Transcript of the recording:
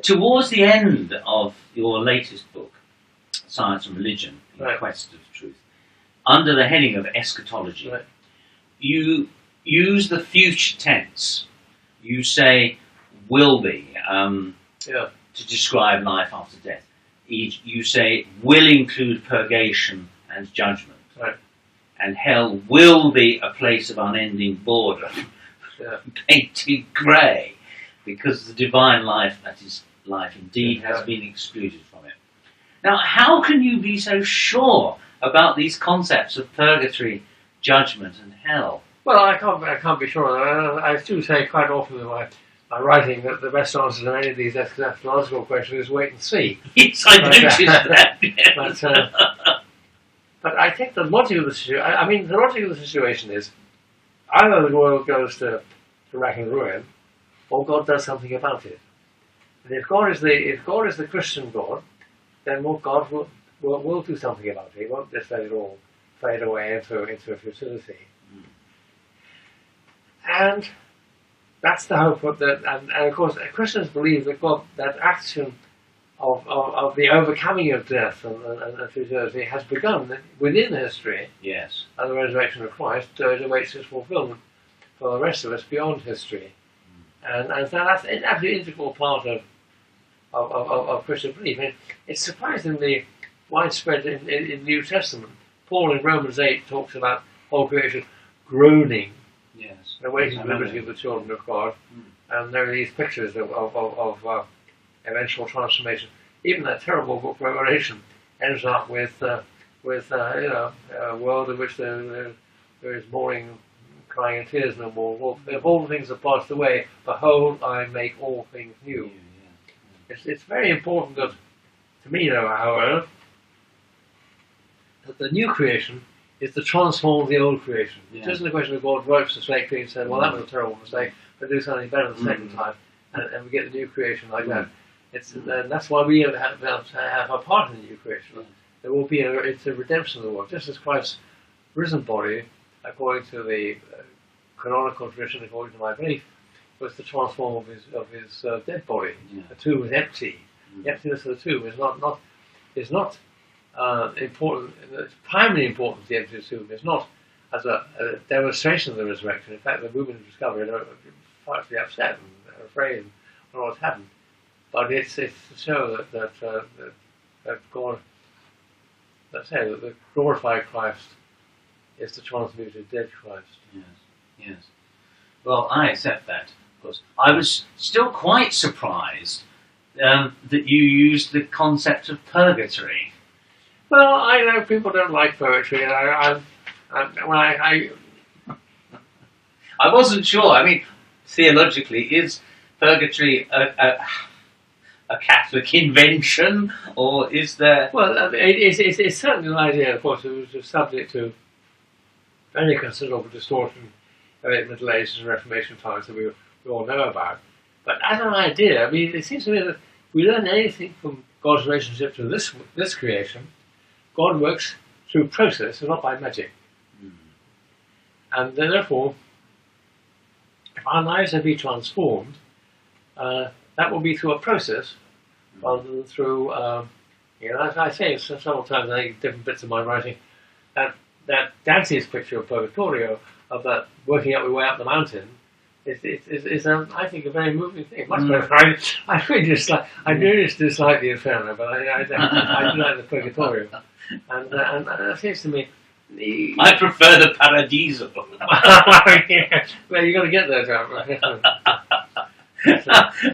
Towards the end of your latest book, Science and Religion, in Quest of Truth, under the heading of eschatology, you use the future tense. You say will be to describe life after death. You say will include purgation and judgment. And hell will be a place of unending boredom, painted grey, because the divine life, that is life indeed, has been excluded from it. Now, how can you be so sure about these concepts of purgatory, judgment and hell? Well, I can't be sure. I do say quite often in my writing that the best answer to any of these eschatological questions is wait and see. Yes, I noticed that. Yes. But I think the logic of the situation, the logic of the situation is either the world goes to rack and ruin, or God does something about it. And if God is the Christian God, then God will do something about it. He won't just let it all fade away into a futility. And that's the hope and of course Christians believe that that action of the overcoming of death and futility has begun within history. Yes. And the resurrection of Christ awaits its fulfillment for the rest of us beyond history. And so that's an absolutely integral part of Christian belief. And it's surprisingly widespread in the New Testament. Paul in Romans 8 talks about whole creation groaning, awaiting the liberty of the children of God. And there are these pictures of eventual transformation. Even that terrible book Revelation ends up with a world in which there is mourning, crying and tears no more. If all things have passed away, behold, I make all things new. It's very important that, to me, however, that the new creation is to transform the old creation. It isn't a question of God wipes the slate clean and says, well, that was a terrible mistake, but do something better the second time, and we get the new creation like that. That's why we have a part in the new creation. There will be it's a redemption of the world, just as Christ's risen body, according to the canonical tradition, according to my belief, was the transform of his dead body. The tomb was empty. The emptiness of the tomb is not important. The primary importance of the empty tomb is not as a demonstration of the resurrection. In fact, the women who discovered it are partly upset and afraid of what's happened. But it's to show that God, let's say, that the glorified Christ is the transmuted dead Christ. Yes. Well, I accept that, of course. I was still quite surprised that you used the concept of purgatory. Well, I know people don't like poetry, and I wasn't sure. I mean, theologically, is purgatory a Catholic invention, or is there? Well, it's certainly an idea. Of course, it was subject to very considerable distortion of the Middle Ages and Reformation times that we all know about. But as an idea, I mean, it seems to me that we learn anything from God's relationship to this creation. God works through process and not by magic. And therefore, if our lives are to be transformed, that will be through a process rather than through, as I say several times, I think different bits of my writing, that Dante's picture of Purgatorio, of that working up your way up the mountain, is I think, a very moving thing. Much better. I really dislike the Inferno, but I do like the Purgatorio. And it seems to me, I prefer the Paradiso. Well, you've got to get there, John.